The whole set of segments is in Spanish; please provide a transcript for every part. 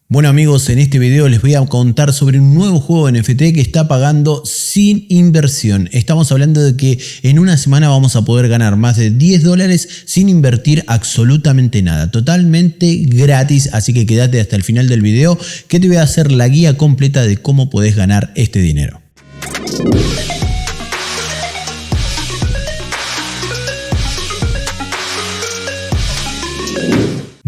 Bueno amigos, en este video les voy a contar sobre un nuevo juego NFT que está pagando sin inversión. Estamos hablando de que en una semana vamos a poder ganar más de $10 sin invertir absolutamente nada. Totalmente gratis, así que quédate hasta el final del video que te voy a hacer la guía completa de cómo podés ganar este dinero.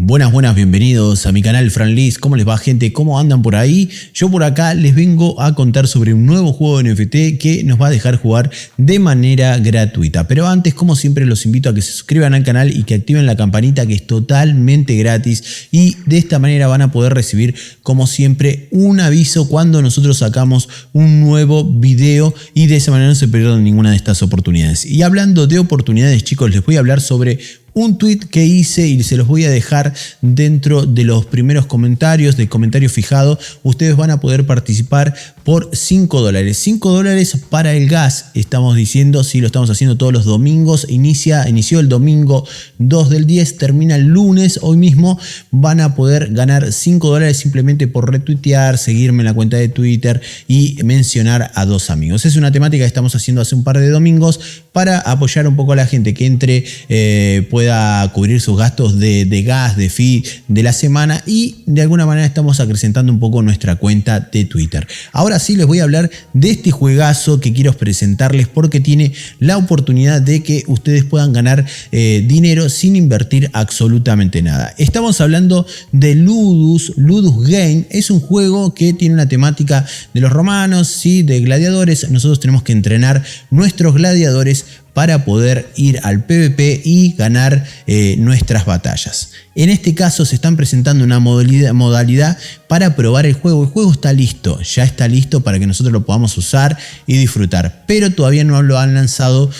Buenas, bienvenidos a mi canal Franlis. ¿Cómo les va, gente? ¿Cómo andan por ahí? Yo por acá les vengo a contar sobre un nuevo juego de NFT que nos va a dejar jugar de manera gratuita. Pero antes, como siempre, los invito a que se suscriban al canal y que activen la campanita, que es totalmente gratis. Y de esta manera van a poder recibir, como siempre, un aviso cuando nosotros sacamos un nuevo video. Y de esa manera no se pierdan ninguna de estas oportunidades. Y hablando de oportunidades, chicos, les voy a hablar sobre un tweet que hice y se los voy a dejar dentro de los primeros comentarios, del comentario fijado. Ustedes van a poder participar por $5. $5 para el gas, estamos diciendo, sí, lo estamos haciendo todos los domingos. Inició el domingo 2 del 10, termina el lunes. Hoy mismo van a poder ganar $5 simplemente por retuitear, seguirme en la cuenta de Twitter y mencionar a 2 amigos. Es una temática que estamos haciendo hace un par de domingos para apoyar un poco a la gente que entre, pueda cubrir sus gastos de gas, de fee de la semana, y de alguna manera estamos acrecentando un poco nuestra cuenta de Twitter. Ahora sí les voy a hablar de este juegazo que quiero presentarles porque tiene la oportunidad de que ustedes puedan ganar dinero sin invertir absolutamente nada. Estamos hablando de Ludus Game. Es un juego que tiene una temática de los romanos, ¿sí? De gladiadores. Nosotros tenemos que entrenar nuestros gladiadores para poder ir al PvP y ganar nuestras batallas. En este caso se están presentando una modalidad para probar el juego. El juego está listo, ya está listo para que nosotros lo podamos usar y disfrutar, pero todavía no lo han lanzado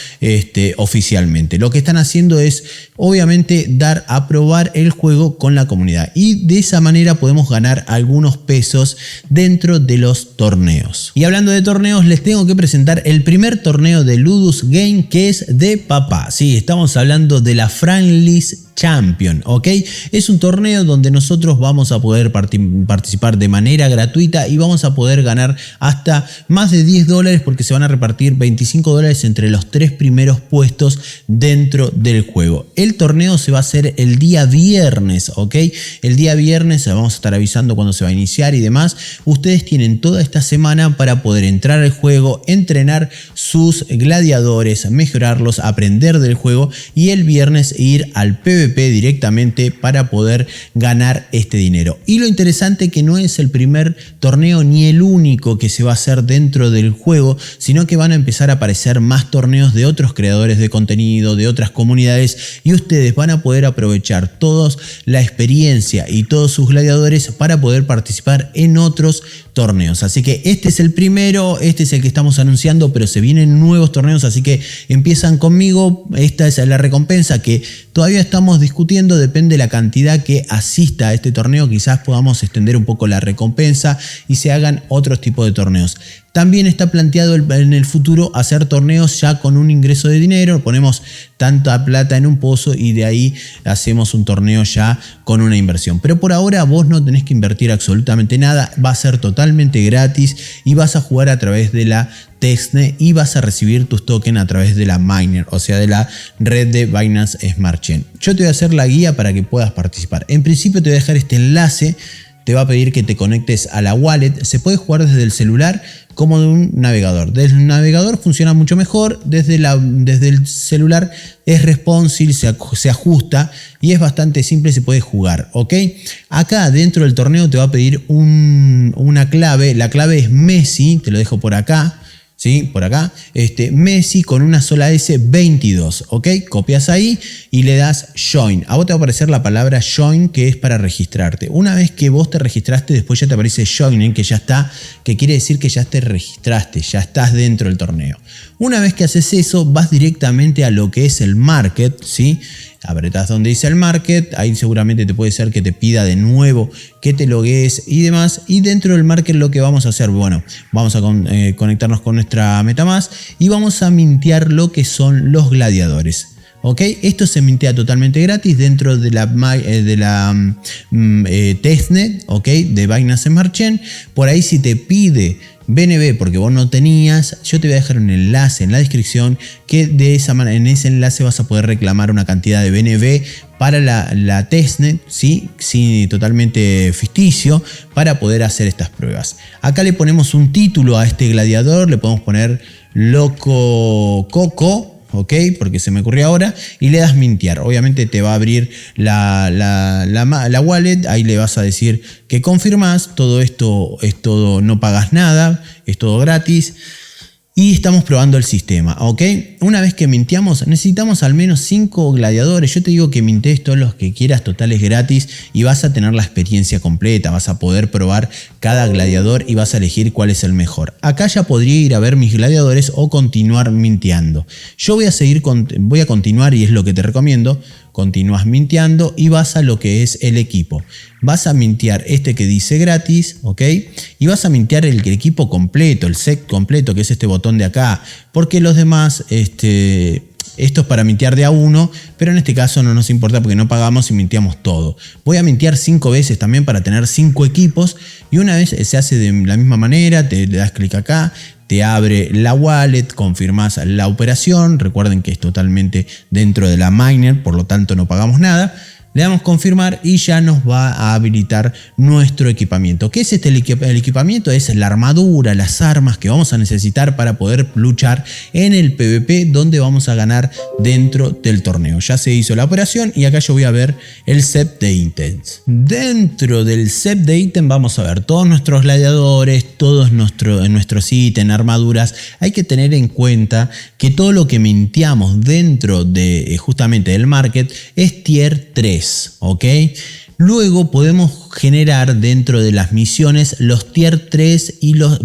oficialmente. Lo que están haciendo es, obviamente, dar a probar el juego con la comunidad, y de esa manera podemos ganar algunos pesos dentro de los torneos. Y hablando de torneos, les tengo que presentar el primer torneo de Ludus Game, que es de papá. Sí, estamos hablando de la Franlis Champion, ¿ok? Es un torneo donde nosotros vamos a poder participar de manera gratuita y vamos a poder ganar hasta más de $10 porque se van a repartir $25 entre los 3 primeros puestos dentro del juego. El torneo se va a hacer el día viernes, ¿ok? El día viernes vamos a estar avisando cuando se va a iniciar y demás. Ustedes tienen toda esta semana para poder entrar al juego, entrenar sus gladiadores, mejorarlos, aprender del juego y el viernes ir al PvP directamente para poder ganar este dinero. Y lo interesante que no es el primer torneo ni el único que se va a hacer dentro del juego, sino que van a empezar a aparecer más torneos de otros creadores de contenido, de otras comunidades, y ustedes van a poder aprovechar toda la experiencia y todos sus gladiadores para poder participar en otros torneos. Así que este es el primero, este es el que estamos anunciando, pero se vienen nuevos torneos, así que empiezan conmigo. Esta es la recompensa que todavía estamos discutiendo, depende de la cantidad que asista a este torneo. Quizás podamos extender un poco la recompensa y se hagan otros tipos de torneos. También está planteado en el futuro hacer torneos ya con un ingreso de dinero. Ponemos tanta plata en un pozo y de ahí hacemos un torneo ya con una inversión. Pero por ahora vos no tenés que invertir absolutamente nada. Va a ser totalmente gratis y vas a jugar a través de la Testnet y vas a recibir tus tokens a través de la Miner, o sea, de la red de Binance Smart Chain. Yo te voy a hacer la guía para que puedas participar. En principio te voy a dejar este enlace. Te va a pedir que te conectes a la wallet. Se puede jugar desde el celular como de un navegador. Desde el navegador funciona mucho mejor. Desde el celular es responsive, se ajusta y es bastante simple, se puede jugar, ¿ok? Acá dentro del torneo te va a pedir una clave. La clave es Messi, te lo dejo por acá. ¿Sí? Por acá, Messi con una sola S 22, ¿ok? Copias ahí y le das Join. A vos te va a aparecer la palabra Join, que es para registrarte. Una vez que vos te registraste, después ya te aparece Join, que ya está, que quiere decir que ya te registraste, ya estás dentro del torneo. Una vez que haces eso, vas directamente a lo que es el market, ¿sí? Apretás donde dice el market, ahí seguramente te puede ser que te pida de nuevo que te logues y demás. Y dentro del market lo que vamos a hacer, bueno, vamos a conectarnos con nuestra MetaMask y vamos a mintear lo que son los gladiadores. ¿Ok? Esto se mintea totalmente gratis dentro de la testnet, ¿ok? De Binance Smart Chain. Por ahí si te pide BNB porque vos no tenías, yo te voy a dejar un enlace en la descripción que de esa manera, en ese enlace vas a poder reclamar una cantidad de BNB para la testnet, ¿sí? Sí, totalmente ficticio, para poder hacer estas pruebas. Acá le ponemos un título a este gladiador, le podemos poner Loco Coco, ¿ok? Porque se me ocurrió ahora, y le das mintear. Obviamente te va a abrir la wallet, ahí le vas a decir que confirmas, todo esto es todo, no pagas nada, es todo gratis. Y estamos probando el sistema, ¿ok? Una vez que minteamos, necesitamos al menos 5 gladiadores. Yo te digo que mintees todos los que quieras, totales gratis, y vas a tener la experiencia completa. Vas a poder probar cada gladiador y vas a elegir cuál es el mejor. Acá ya podría ir a ver mis gladiadores o continuar minteando. Yo voy a continuar y es lo que te recomiendo. Continúas minteando y vas a lo que es el equipo. Vas a mintear este que dice gratis, ¿ok? Y vas a mintear el equipo completo, el set completo, que es este botón de acá. Porque los demás, esto es para mintear de a uno, pero en este caso no nos importa porque no pagamos y minteamos todo. Voy a mintear 5 veces también para tener 5 equipos. Y una vez se hace de la misma manera, te das clic acá. Te abre la wallet, confirmas la operación. Recuerden que es totalmente dentro de la miner, por lo tanto no pagamos nada. Le damos confirmar y ya nos va a habilitar nuestro equipamiento. ¿Qué es el equipamiento? Es la armadura, las armas que vamos a necesitar para poder luchar en el PvP donde vamos a ganar dentro del torneo. Ya se hizo la operación y acá yo voy a ver el set de ítems. Dentro del set de ítems vamos a ver todos nuestros gladiadores, todos nuestros ítems, armaduras. Hay que tener en cuenta que todo lo que minteamos dentro de justamente del market es tier 3. ¿Ok? Luego podemos generar dentro de las misiones los tier 3 y los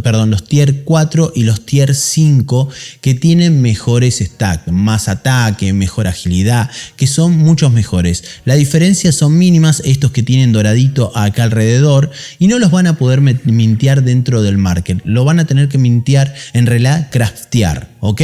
tier 4 y los tier 5 que tienen mejores stacks, más ataque, mejor agilidad, que son muchos mejores. La diferencia son mínimas estos que tienen doradito acá alrededor y no los van a poder mintear dentro del market. Lo van a tener que mintear, en realidad craftear, ¿ok?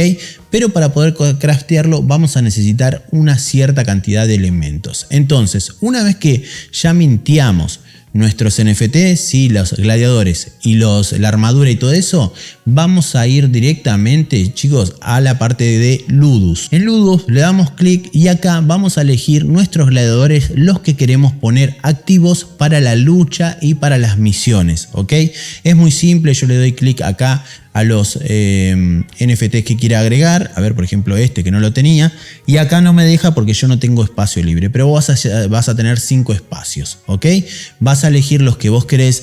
Pero para poder craftearlo vamos a necesitar una cierta cantidad de elementos. Entonces, una vez que ya minteamos nuestros NFT, ¿sí? Los gladiadores y la armadura y todo eso, vamos a ir directamente, chicos, a la parte de Ludus. En Ludus le damos clic y acá vamos a elegir nuestros gladiadores, los que queremos poner activos para la lucha y para las misiones, ¿ok? Es muy simple, yo le doy clic acá a los NFTs que quiera agregar. A ver, por ejemplo, este que no lo tenía. Y acá no me deja porque yo no tengo espacio libre. Pero vos vas a tener 5 espacios, ¿ok? Vas a elegir los que vos querés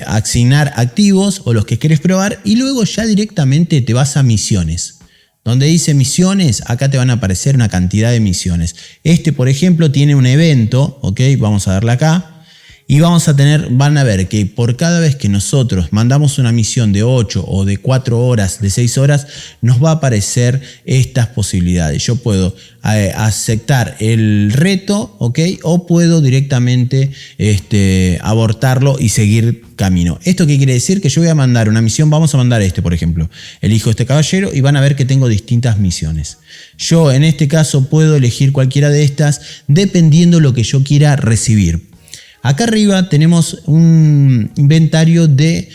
asignar activos o los que querés probar. Y luego ya directamente te vas a misiones. Donde dice misiones, acá te van a aparecer una cantidad de misiones. Este, por ejemplo, tiene un evento, ¿ok? Vamos a darle acá. Y van a ver que por cada vez que nosotros mandamos una misión de 8 o de 4 horas, de 6 horas, nos va a aparecer estas posibilidades. Yo puedo aceptar el reto, ¿ok? O puedo directamente abortarlo y seguir camino. ¿Esto qué quiere decir? Que yo voy a mandar una misión, vamos a mandar por ejemplo. Elijo este caballero y van a ver que tengo distintas misiones. Yo en este caso puedo elegir cualquiera de estas dependiendo lo que yo quiera recibir. Acá arriba tenemos un inventario de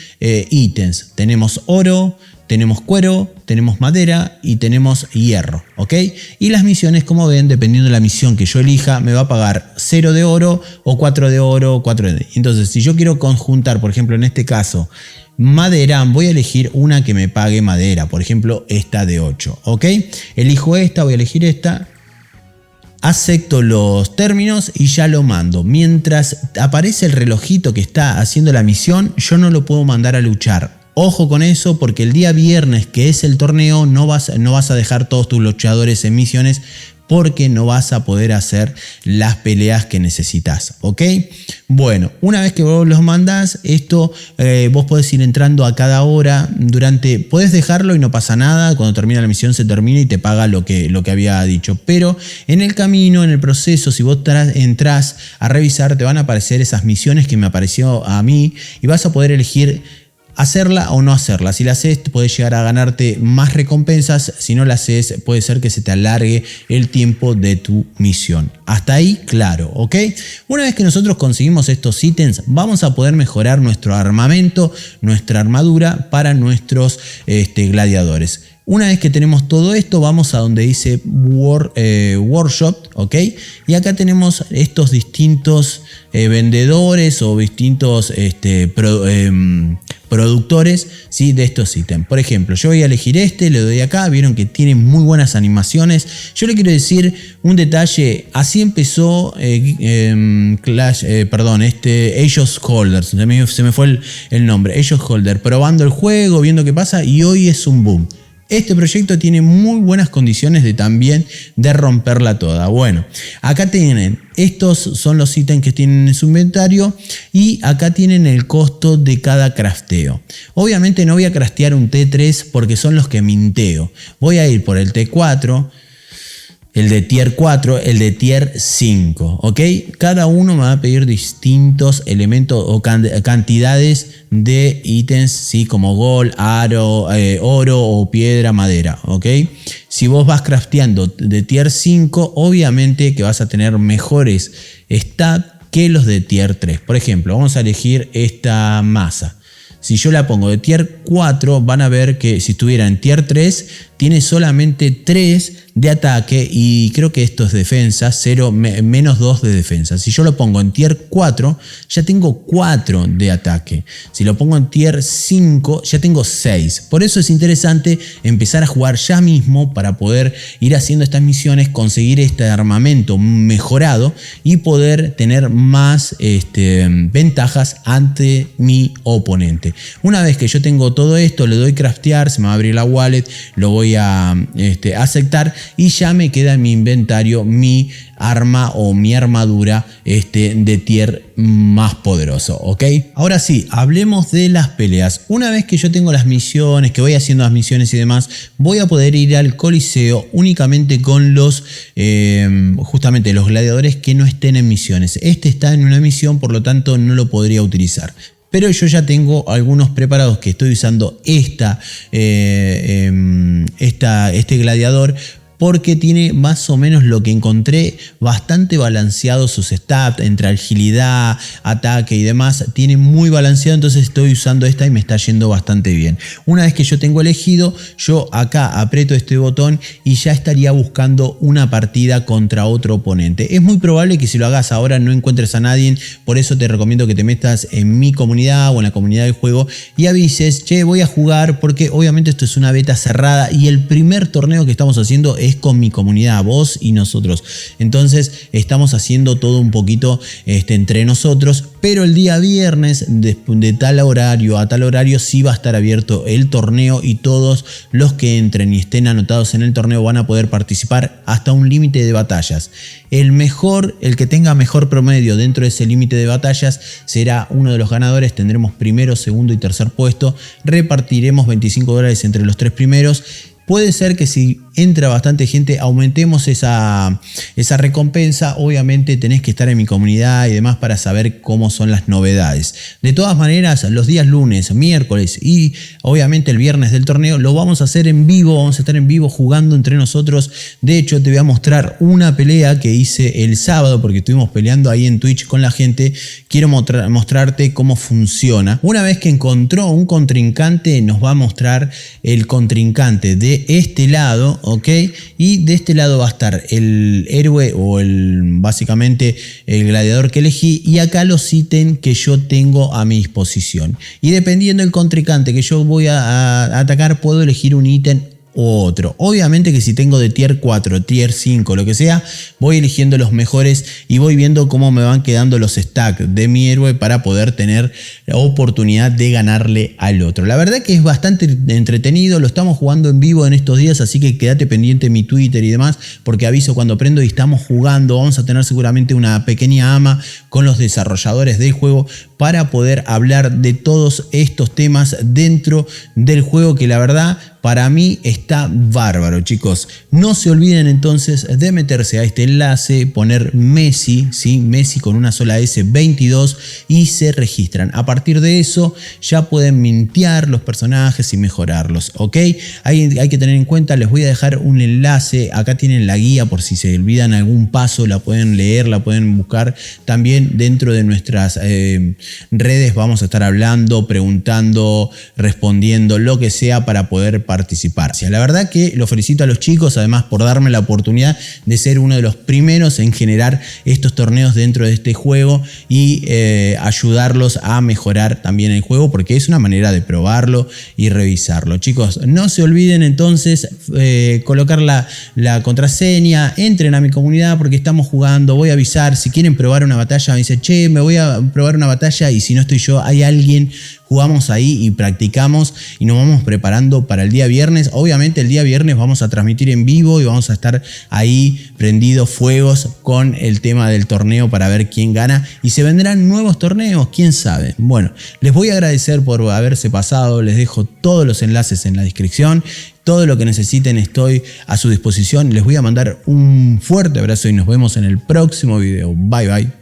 ítems. Tenemos oro, tenemos cuero, tenemos madera y tenemos hierro, ¿ok? Y las misiones, como ven, dependiendo de la misión que yo elija, me va a pagar 0 de oro o 4 de oro o 4 de... Entonces, si yo quiero conjuntar, por ejemplo, en este caso, madera, voy a elegir una que me pague madera. Por ejemplo, esta de 8, ¿ok? Elijo esta, voy a elegir esta. Acepto los términos y ya lo mando. Mientras aparece el relojito que está haciendo la misión, yo no lo puedo mandar a luchar. Ojo con eso porque el día viernes, que es el torneo, no vas a dejar todos tus luchadores en misiones porque no vas a poder hacer las peleas que necesitas, ¿ok? Bueno, una vez que vos los mandás, esto vos podés ir entrando a cada hora podés dejarlo y no pasa nada, cuando termina la misión se termina y te paga lo que había dicho, pero en el camino, en el proceso, si vos entrás a revisar, te van a aparecer esas misiones que me apareció a mí y vas a poder elegir hacerla o no hacerla. Si la haces, puedes llegar a ganarte más recompensas. Si no la haces, puede ser que se te alargue el tiempo de tu misión. Hasta ahí, claro, ¿ok? Una vez que nosotros conseguimos estos ítems, vamos a poder mejorar nuestro armamento, nuestra armadura para nuestros gladiadores. Una vez que tenemos todo esto, vamos a donde dice Workshop, ¿ok? Y acá tenemos estos distintos vendedores o distintos productores, ¿sí? De estos ítems. Por ejemplo, yo voy a elegir le doy acá, vieron que tiene muy buenas animaciones. Yo le quiero decir un detalle, así empezó Age of Holders, se me fue el nombre, Age of Holders, probando el juego, viendo qué pasa, y hoy es un boom. Este proyecto tiene muy buenas condiciones de romperla toda. Bueno, acá tienen, estos son los ítems que tienen en su inventario y acá tienen el costo de cada crafteo. Obviamente no voy a craftear un T3 porque son los que minteo. Voy a ir por el T4, el de tier 4, el de tier 5, ¿ok? Cada uno me va a pedir distintos elementos o cantidades de ítems, ¿sí? Como gold, oro o piedra, madera, ¿ok? Si vos vas crafteando de tier 5, obviamente que vas a tener mejores stats que los de tier 3. Por ejemplo, vamos a elegir esta masa. Si yo la pongo de tier 4, van a ver que si estuviera en tier 3, tiene solamente 3 de ataque y creo que esto es defensa, menos 2 de defensa. Si yo lo pongo en tier 4, ya tengo 4 de ataque. Si lo pongo en tier 5, ya tengo 6. Por eso es interesante empezar a jugar ya mismo para poder ir haciendo estas misiones, conseguir este armamento mejorado y poder tener más ventajas ante mi oponente. Una vez que yo tengo todo esto, le doy craftear, se me va a abrir la wallet, lo voy a aceptar y ya me queda en mi inventario mi arma o mi armadura de tier más poderoso, ¿ok? Ahora sí, hablemos de las peleas. Una vez que yo tengo las misiones, que voy haciendo las misiones y demás, voy a poder ir al Coliseo únicamente con los justamente los gladiadores que no estén en misiones. Este está en una misión, por lo tanto no lo podría utilizar. Pero yo ya tengo algunos preparados que estoy usando este gladiador porque tiene más o menos lo que encontré bastante balanceado sus stats entre agilidad, ataque y demás. Tiene muy balanceado, entonces estoy usando esta y me está yendo bastante bien. Una vez que yo tengo elegido, yo acá aprieto este botón y ya estaría buscando una partida contra otro oponente. Es muy probable que si lo hagas ahora no encuentres a nadie, por eso te recomiendo que te metas en mi comunidad o en la comunidad del juego y avises, che, voy a jugar, porque obviamente esto es una beta cerrada y el primer torneo que estamos haciendo es con mi comunidad, vos y nosotros. Entonces estamos haciendo todo un poquito entre nosotros, pero el día viernes de tal horario a tal horario sí va a estar abierto el torneo y todos los que entren y estén anotados en el torneo van a poder participar hasta un límite de batallas. El que tenga mejor promedio dentro de ese límite de batallas será uno de los ganadores. Tendremos primero, segundo y tercer puesto. Repartiremos $25 entre los 3 primeros. Puede ser que si entra bastante gente aumentemos esa recompensa. Obviamente tenés que estar en mi comunidad y demás para saber cómo son las novedades. De todas maneras, los días lunes, miércoles y obviamente el viernes del torneo lo vamos a hacer en vivo. Vamos a estar en vivo jugando entre nosotros. De hecho, te voy a mostrar una pelea que hice el sábado porque estuvimos peleando ahí en Twitch con la gente. Quiero mostrarte cómo funciona. Una vez que encontró un contrincante, nos va a mostrar el contrincante de este lado, ¿ok? Y de este lado va a estar el héroe o básicamente el gladiador que elegí y acá los ítems que yo tengo a mi disposición. Y dependiendo del contrincante que yo voy a atacar, puedo elegir un ítem u otro. Obviamente que si tengo de tier 4, tier 5, lo que sea, voy eligiendo los mejores y voy viendo cómo me van quedando los stacks de mi héroe para poder tener la oportunidad de ganarle al otro. La verdad que es bastante entretenido, lo estamos jugando en vivo en estos días, así que quédate pendiente en mi Twitter y demás, porque aviso cuando prendo y estamos jugando. Vamos a tener seguramente una pequeña AMA con los desarrolladores del juego para poder hablar de todos estos temas dentro del juego, que la verdad para mí está bárbaro, chicos. No se olviden entonces de meterse a este enlace, poner Messi, ¿sí? Messi con una sola S 22 y se registran. A partir de eso ya pueden mintear los personajes y mejorarlos, ¿ok? Hay que tener en cuenta, les voy a dejar un enlace. Acá tienen la guía por si se olvidan algún paso, la pueden leer, la pueden buscar. También dentro de nuestras redes vamos a estar hablando, preguntando, respondiendo, lo que sea para poder participar. La verdad que los felicito a los chicos, además por darme la oportunidad de ser uno de los primeros en generar estos torneos dentro de este juego y ayudarlos a mejorar también el juego, porque es una manera de probarlo y revisarlo. Chicos, no se olviden entonces colocar la contraseña, entren a mi comunidad porque estamos jugando, voy a avisar, si quieren probar una batalla me dicen, che, me voy a probar una batalla, y si no estoy yo, hay alguien, jugamos ahí y practicamos y nos vamos preparando para el día viernes. Obviamente el día viernes vamos a transmitir en vivo y vamos a estar ahí prendidos fuegos con el tema del torneo para ver quién gana, y se vendrán nuevos torneos, quién sabe. Bueno, les voy a agradecer por haberse pasado, les dejo todos los enlaces en la descripción. Todo lo que necesiten estoy a su disposición. Les voy a mandar un fuerte abrazo y nos vemos en el próximo video. Bye bye.